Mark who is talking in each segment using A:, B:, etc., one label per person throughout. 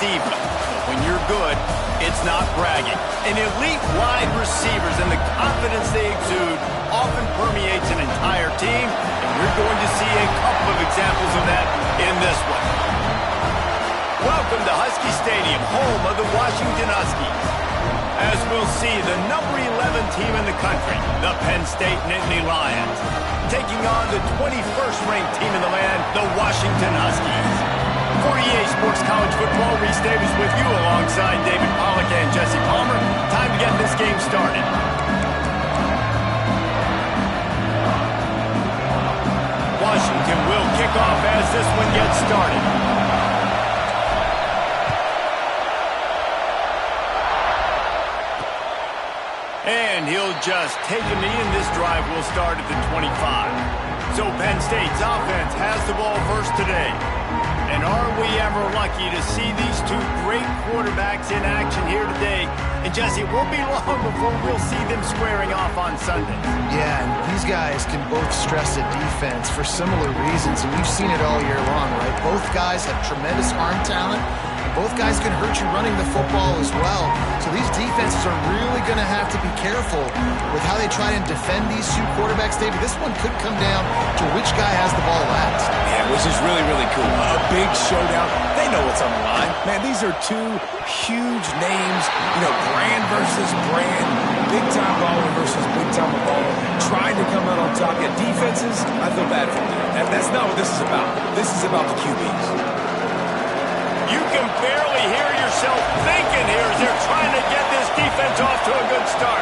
A: diva. When you're good, it's not bragging. And elite wide receivers and the confidence they exude often permeates an entire team, and you're going to see a couple of examples of that in this one. Welcome to Husky Stadium, home of the Washington Huskies. As we'll see, the number 11 team in the country, the Penn State Nittany Lions, taking on the 21st ranked team in the land, the Washington Huskies. For EA Sports College Football, Reese Davis with you alongside David Pollack and Jesse Palmer. Time to get this game started. Washington will kick off as this one gets started. And he'll just take a knee, and this drive will start at the 25. So Penn State's offense has the ball first today. And are we ever lucky to see these two great quarterbacks in action here today? And Jesse, it won't be long before we'll see them squaring off on Sunday.
B: Yeah, and these guys can both stress a defense for similar reasons, and we've seen it all year long, right? Both guys have tremendous arm talent. Both guys can hurt you running the football as well. So these defenses are really going to have to be careful with how they try and defend these two quarterbacks, David. This one could come down to which guy has the ball last.
C: Yeah, which is really, really cool. A big showdown. They know what's on the line. Man, these are two huge names. You know, brand versus brand. Big-time baller versus big-time baller. Trying to come out on top. Yeah, defenses, I feel bad for them. That's not what this is about. This is about the QBs.
A: You can barely hear yourself thinking here as they're trying to get this defense off to a good start.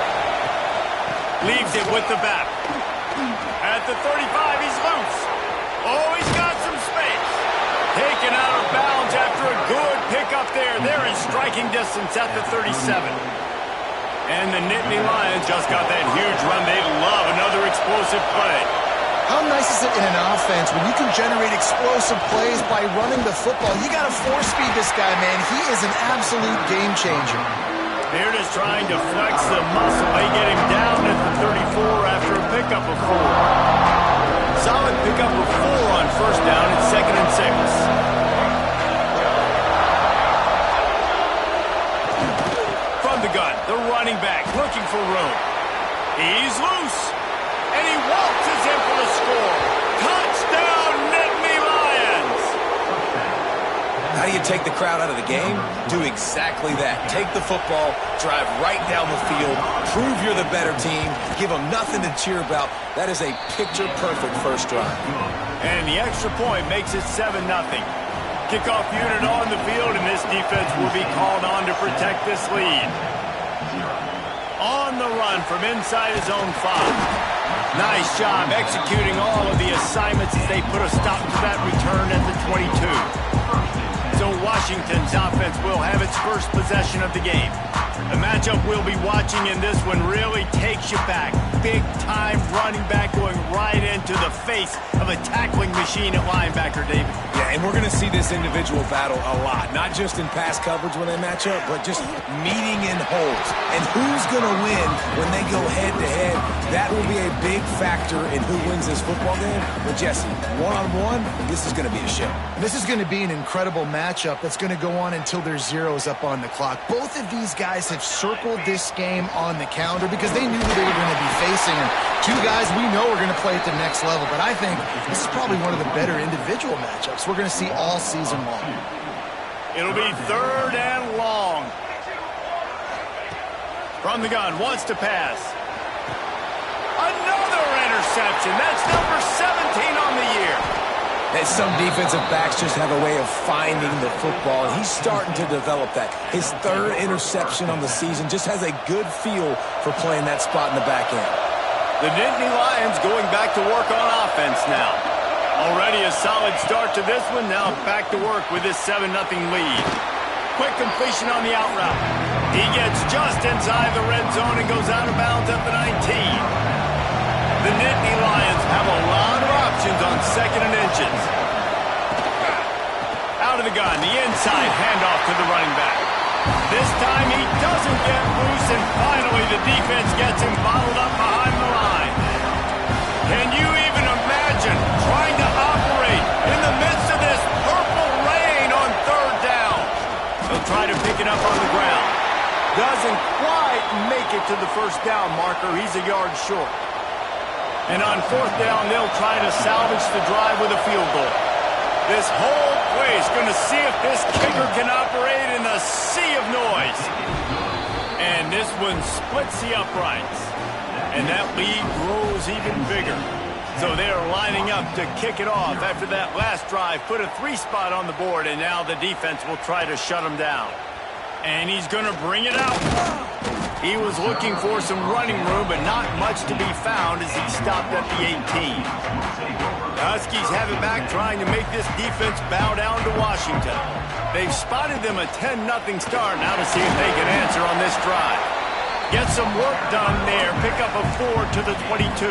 A: Leaves it with the back. At the 35, he's loose. Oh, he's got some space. Taken out of bounds after a good pickup there. They're in striking distance at the 37. And the Nittany Lions just got that huge run. They love another explosive play.
B: How nice is it in an offense when you can generate explosive plays by running the football? You got to force-feed this guy, man. He is an absolute game changer.
A: They're just trying to flex the muscle. They get him down at the 34 after a pickup of 4. Solid pickup of 4 on first down at 2nd and 6. From the gun, the running back looking for room. He's loose. And he waltzes in for the score. Touchdown, Nittany Lions!
C: How do you take the crowd out of the game? Do exactly that. Take the football, drive right down the field, prove you're the better team, give them nothing to cheer about. That is a picture-perfect first drive.
A: And the extra point makes it 7-0. Kickoff unit on the field, and this defense will be called on to protect this lead. On the run from inside his own 5. Nice job executing all of the assignments as they put a stop to that return at the 22. So Washington's offense will have its first possession of the game. The matchup we'll be watching in this one really takes you back. Big-time running back going right into the face of a tackling machine at linebacker, David.
C: Yeah, and we're going to see this individual battle a lot. Not just in pass coverage when they match up, but just meeting in holes. And who's going to win when they go head-to-head? That will be a big factor in who wins this football game. But Jesse, one-on-one, this is going to be a show.
B: This is going to be an incredible matchup that's going to go on until there's zeros up on the clock. Both of these guys have circled this game on the calendar because they knew who they were going to be facing. And two guys we know are going to play at the next level. But I think this is probably one of the better individual matchups we're going to see all season long.
A: It'll be 3rd and long. From the gun, wants to pass. Another interception. That's number 17 on the year.
C: And some defensive backs just have a way of finding the football, and he's starting to develop that. His 3rd interception on the season, just has a good feel for playing that spot in the back end.
A: The Nittany Lions going back to work on offense now. Already a solid start to this one. Now back to work with this 7-0 lead. Quick completion on the out route. He gets just inside the red zone and goes out of bounds at the 19. The Nittany Lions have a lot of options on 2nd and inches. Out of the gun, the inside handoff to the running back. This time he doesn't get loose, and finally the defense gets him bottled up behind the line. Can you even imagine trying to operate in the midst of this purple rain on 3rd down? The He'll try to pick it up on the ground. Doesn't quite make it to the first down marker. He's a yard short. And on fourth down, they'll try to salvage the drive with a field goal. This whole place going to see if this kicker can operate in the sea of noise. And this one splits the uprights. And that lead grows even bigger. So they're lining up to kick it off after that last drive. Put a 3-spot on the board, and now the defense will try to shut him down. And he's going to bring it out. He was looking for some running room, but not much to be found as he stopped at the 18. The Huskies have it back, trying to make this defense bow down to Washington. They've spotted them a 10-0 start. Now to see if they can answer on this drive. Get some work done there. Pick up a 4 to the 22.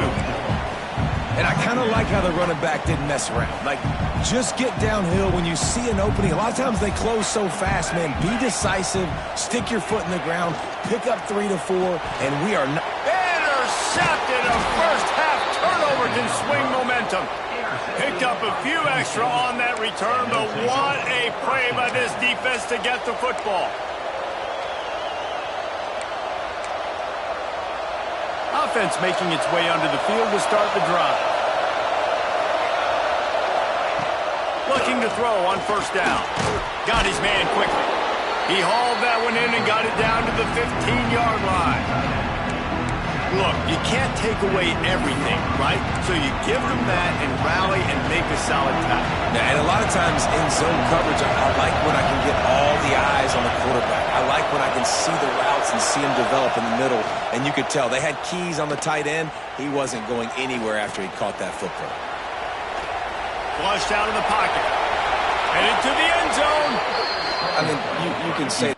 C: And I kind of like how the running back didn't mess around. Like, just get downhill when you see an opening. A lot of times they close so fast, man. Be decisive. Stick your foot in the ground. Pick up 3 to 4, and we are not...
A: Intercepted! A first-half turnover can swing momentum. Picked up a few extra on that return, but what a play by this defense to get the football. Offense making its way onto the field to start the drive. Looking to throw on first down. Got his man quickly. He hauled that one in and got it down to the 15-yard line. Look, you can't take away everything, right? So you give them that and rally and make a solid tackle.
C: Yeah, and a lot of times in zone coverage, I like when I can get all the eyes on the quarterback. I like when I can see the routes and see him develop in the middle. And you could tell they had keys on the tight end. He wasn't going anywhere after he caught that football.
A: Flushed out of the pocket. Headed to the end zone.
C: I mean, you can say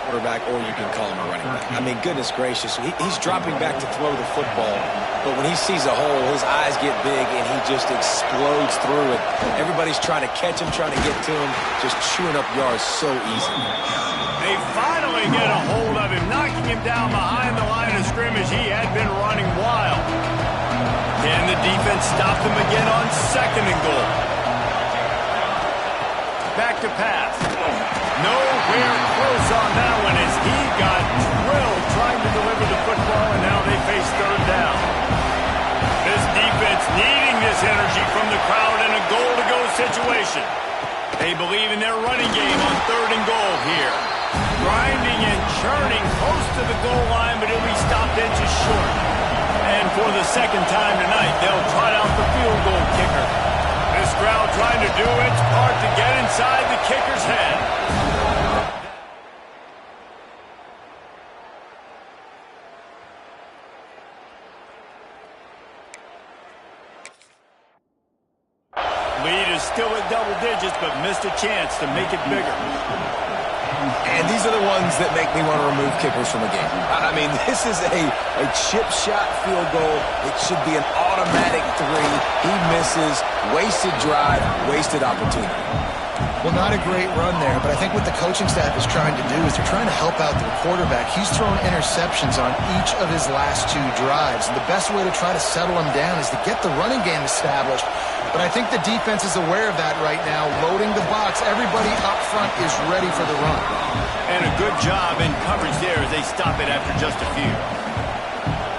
C: quarterback, or you can call him a running back. I mean, goodness gracious, he's dropping back to throw the football, but when he sees a hole, his eyes get big, and he just explodes through it. Everybody's trying to catch him, trying to get to him, just chewing up yards so easy.
A: They finally get a hold of him, knocking him down behind the line of scrimmage. He had been running wild. Can the defense stop him again on second and goal? Back to pass. Nowhere close on that one as he got drilled trying to deliver the football, and now they face third down. This defense needing this energy from the crowd in a goal-to-go situation. They believe in their running game on third and goal here. Grinding and churning close to the goal line, but he'll be stopped inches short. And for the second time tonight, they'll try out the field goal kicker. This crowd trying to do its part to get inside the kicker's head. Lead is still at double digits, but missed a chance to make it bigger.
C: And these are the ones that make me want to remove kickers from a game. I mean, this is a chip shot field goal. It should be an automatic 3. He misses. Wasted drive, wasted opportunity.
B: Well, not a great run there, but I think what the coaching staff is trying to do is they're trying to help out their quarterback. He's thrown interceptions on each of his last 2 drives, and the best way to try to settle him down is to get the running game established. But I think the defense is aware of that right now, loading the box. Everybody up front is ready for the run.
A: And a good job in coverage there as they stop it after just a few.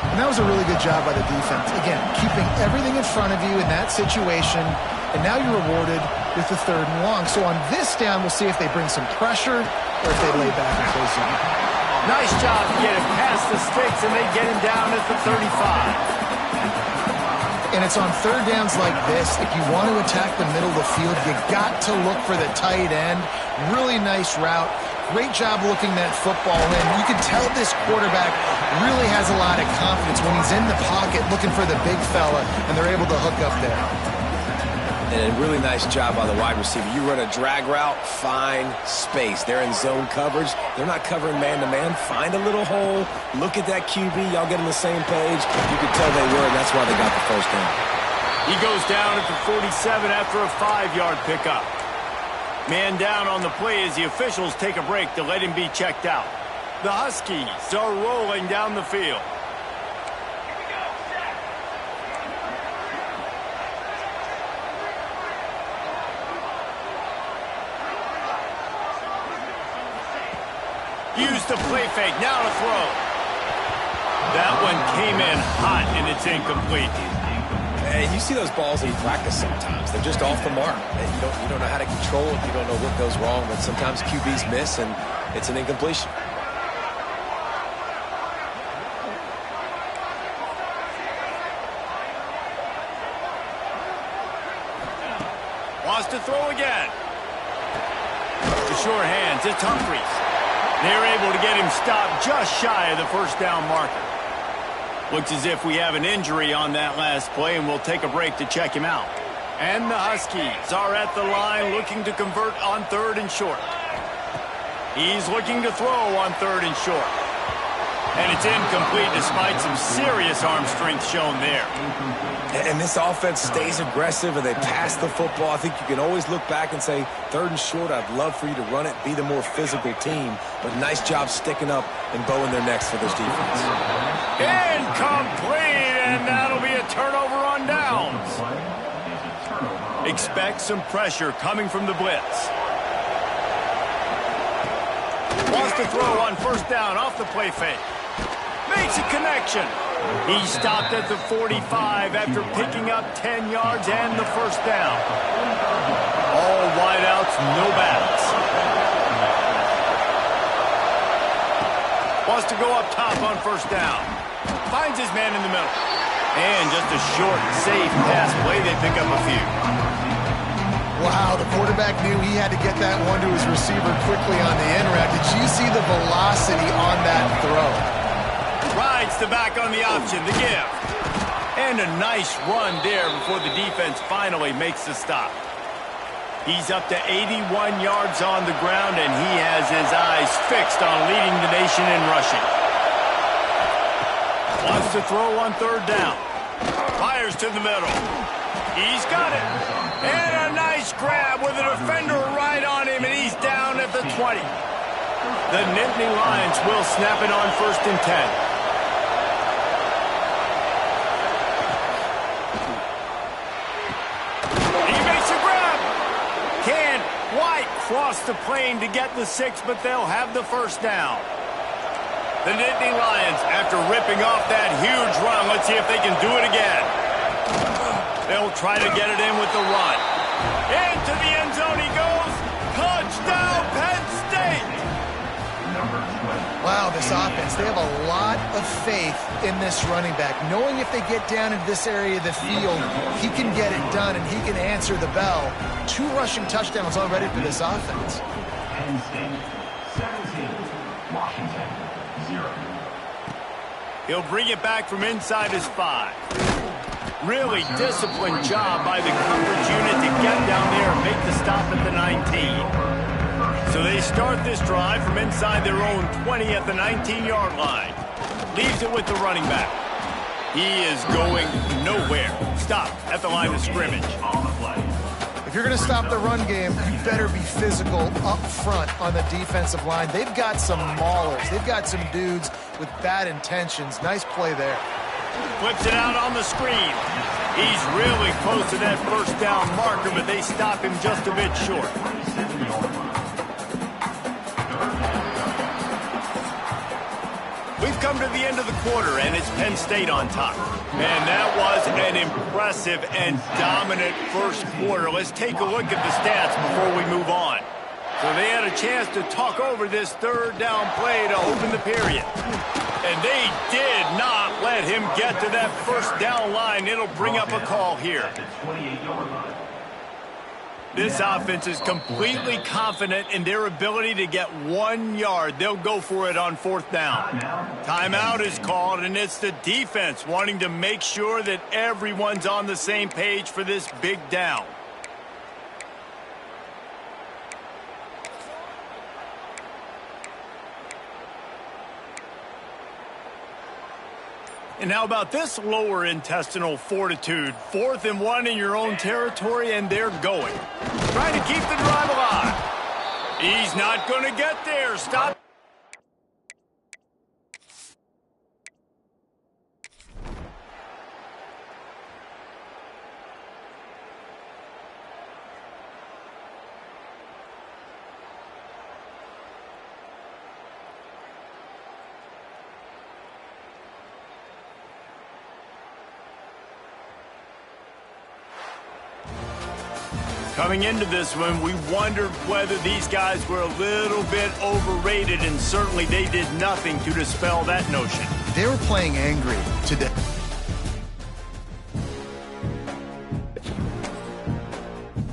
B: And that was a really good job by the defense. Again, keeping everything in front of you in that situation, and now you're rewarded with the third and long. So on this down, we'll see if they bring some pressure or if they lay back and play zone.
A: Nice job to get him past the sticks, and they get him down at the 35.
B: And it's on third downs like this, if you want to attack the middle of the field, you got to look for the tight end. Really nice route. Great job looking that football in. You can tell this quarterback really has a lot of confidence when he's in the pocket looking for the big fella, and they're able to hook up there.
C: And a really nice job by the wide receiver. You run a drag route, find space. They're in zone coverage. They're not covering man-to-man. Find a little hole. Look at that QB. Y'all get on the same page. You could tell they were, and that's why they got the first down.
A: He goes down at the 47 after a 5-yard pickup. Man down on the play as the officials take a break to let him be checked out. The Huskies are rolling down the field. Use the play fake. Now to throw. That one came in hot, and it's incomplete.
C: And you see those balls in practice sometimes. They're just off the mark. And you don't know how to control it. You don't know what goes wrong. But sometimes QBs miss, and it's an incompletion.
A: Wants to throw again. The short hands. It's Humphries. They're able to get him stopped just shy of the first down marker. Looks as if we have an injury on that last play, and we'll take a break to check him out. And the Huskies are at the line looking to convert on 3rd and short. He's looking to throw on 3rd and short. And it's incomplete despite some serious arm strength shown there.
C: And this offense stays aggressive and they pass the football. I think you can always look back and say, 3rd and short, I'd love for you to run it, be the more physical team. But nice job sticking up and bowing their necks for this defense.
A: Incomplete, and that'll be a turnover on downs. Expect some pressure coming from the blitz. Wants to throw on 1st down off the play fake. Makes a connection. He stopped at the 45 after picking up 10 yards and the 1st down. All wideouts, no backs. Wants to go up top on 1st down. Finds his man in the middle. And just a short, safe pass play. They pick up a few.
B: Wow, the quarterback knew he had to get that one to his receiver quickly on the in route. Did you see the velocity on that throw?
A: Rides the back on the option, the give. And a nice run there before the defense finally makes the stop. He's up to 81 yards on the ground, and he has his eyes fixed on leading the nation in rushing. Wants to throw on 3rd down. Fires to the middle. He's got it. And a nice grab with a defender right on him, and he's down at the 20. The Nittany Lions will snap it on 1st and 10. Cross the plane to get the 6, but they'll have the 1st down. The Nittany Lions, after ripping off that huge run, let's see if they can do it again. They'll try to get it in with the run. Into the end zone he goes. Touchdown, Penn State!
B: Wow, this offense, they have a lot of faith in this running back. Knowing if they get down into this area of the field, he can get it done and he can answer the bell. 2 rushing touchdowns already for this offense.
D: Penn State 17, Washington 0.
A: He'll bring it back from inside his 5. Really disciplined job by the coverage unit to get down there and make the stop at the 19. So they start this drive from inside their own 20 at the 19-yard line. Leaves it with the running back. He is going nowhere. Stop at the line of scrimmage.
B: If you're going to stop the run game, you better be physical up front on the defensive line. They've got some maulers. They've got some dudes with bad intentions. Nice play there.
A: Flips it out on the screen. He's really close to that 1st down marker, but they stop him just a bit short. We've come to the end of the quarter, and it's Penn State on top. Man, that was an impressive and dominant first quarter. Let's take a look at the stats before we move on. So they had a chance to talk over this 3rd down play to open the period. And they did not let him get to that 1st down line. It'll bring up a call here. This offense is completely confident in their ability to get 1 yard. They'll go for it on 4th down. Timeout is called, and it's the defense wanting to make sure that everyone's on the same page for this big down. And how about this lower intestinal fortitude? 4th and 1 in your own territory, and they're going. Trying to keep the drive alive. He's not going to get there. Stop. Coming into this one, we wondered whether these guys were a little bit overrated, and certainly they did nothing to dispel that notion.
B: They were playing angry today.